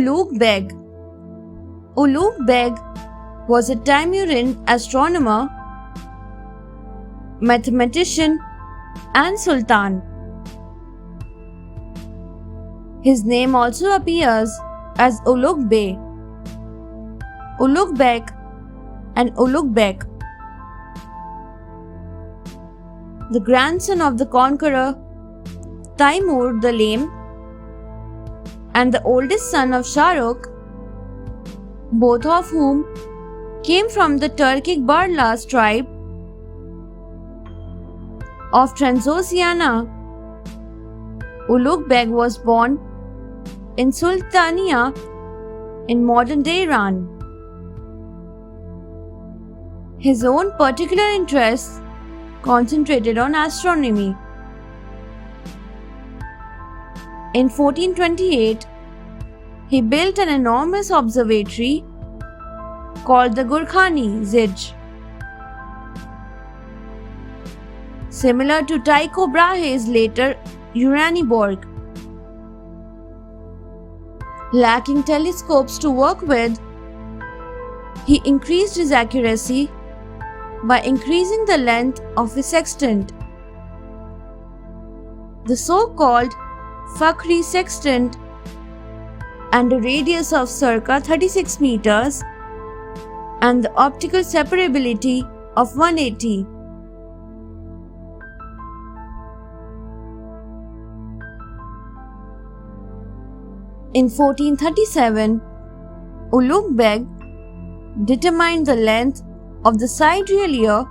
Ulugh Beg. Ulugh Beg was a Timurid astronomer, mathematician, and sultan. His name also appears as Ulugh Bey, Ulugh Beg, and Ulugh Beg. The grandson of the conqueror Taimur the Lame and the oldest son of Shah Rukh, both of whom came from the Turkic Barlas tribe of Transoxiana. Ulugh Beg was born in Sultania in modern-day Iran. His own particular interests concentrated on astronomy. In 1428, he built an enormous observatory called the Gurkhani Zij. Similar to Tycho Brahe's later Uraniborg. Lacking telescopes to work with, he increased his accuracy by increasing the length of his sextant. The so-called Fakhri sextant and a radius of circa 36 meters and the optical separability of 180. In 1437, Ulugh Beg determined the length of the sidereal ear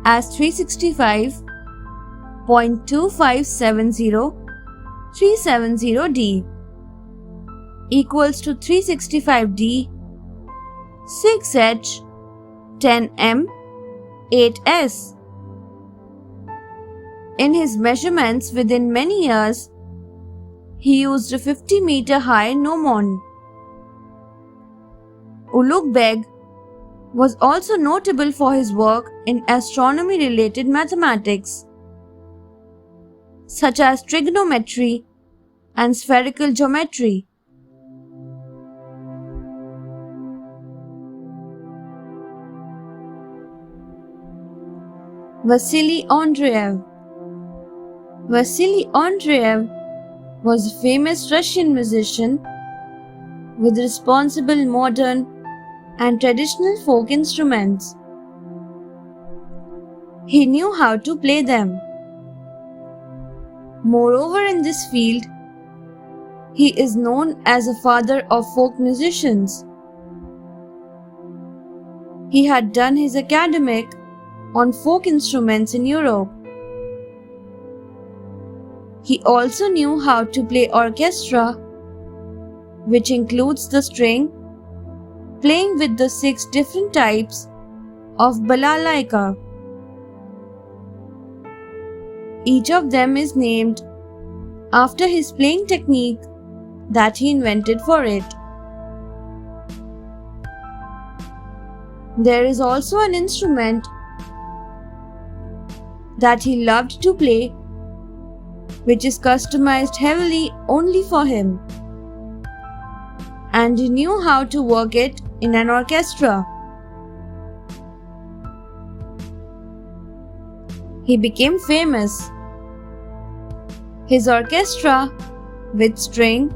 as 365.2570370D equals to 365D 6H 10M 8S. In his measurements within many years, he used a 50-meter high gnomon. Ulugh Beg was also notable for his work in astronomy-related mathematics, such as trigonometry and spherical geometry. Vasily Andreev. Vasily Andreev was a famous Russian musician with responsible modern and traditional folk instruments. He knew how to play them. Moreover, in this field, he is known as a father of folk musicians. He had done his academic on folk instruments in Europe. He also knew how to play orchestra, which includes the string, playing with the 6 different types of balalaika. Each of them is named after his playing technique that he invented for it. There is also an instrument that he loved to play, which is customized heavily only for him, and he knew how to work it in an orchestra. He became famous. His orchestra, with string,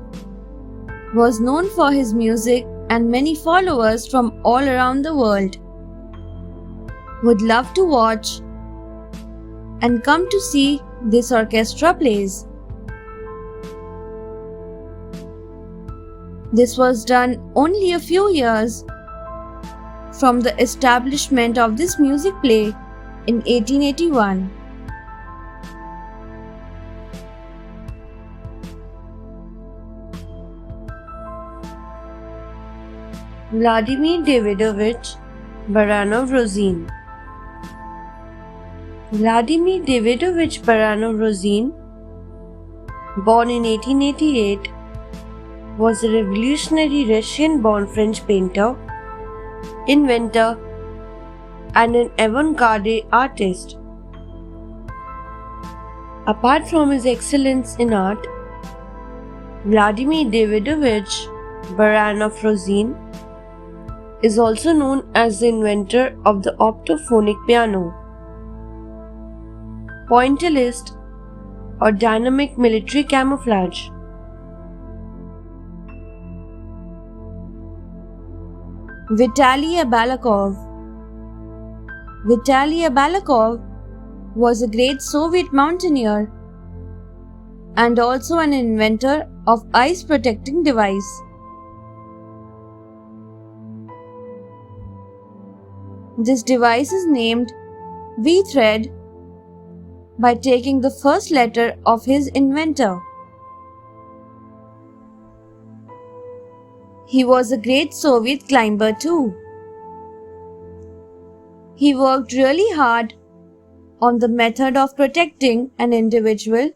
was known for his music, and many followers from all around the world would love to watch and come to see this orchestra plays. This was done only a few years from the establishment of this music play in 1881. Vladimir Davidovich Baranov-Rozin. Vladimir Davidovich Baranov-Rozin, born in 1888, was a revolutionary Russian-born French painter, inventor, and an avant-garde artist. Apart from his excellence in art, Vladimir Davidovich Baron of Rosen, is also known as the inventor of the optophonic piano. Pointillist or dynamic military camouflage. Vitaly Abalakov. Vitaly Abalakov was a great Soviet mountaineer and also an inventor of ice protecting device. This device is named V-thread by taking the first letter of his inventor. He was a great Soviet climber too. He worked really hard on the method of protecting an individual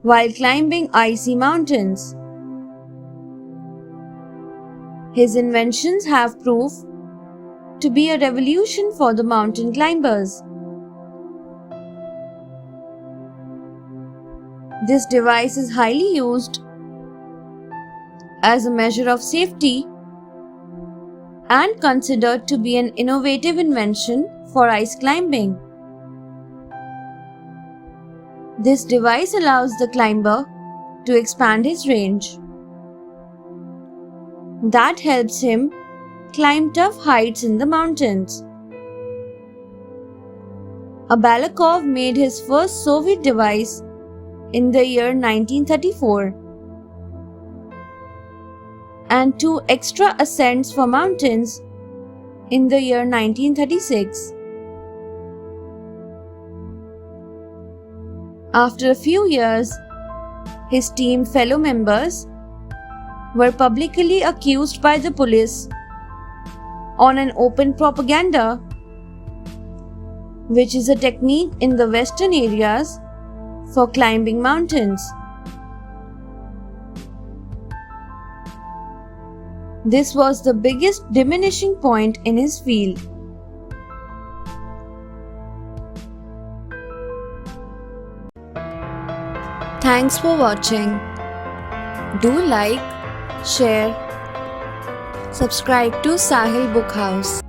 while climbing icy mountains. His inventions have proved to be a revolution for the mountain climbers. This device is highly used as a measure of safety and considered to be an innovative invention for ice climbing. This device allows the climber to expand his range. That helps him climb tough heights in the mountains. Abalakov made his first Soviet device in the year 1934 and 2 extra ascents for mountains in the year 1936. After a few years, his team fellow members were publicly accused by the police on an open propaganda, which is a technique in the western areas for climbing mountains. This was the biggest diminishing point in his field. Thanks for watching. Do like, share, subscribe to Sahil Book House.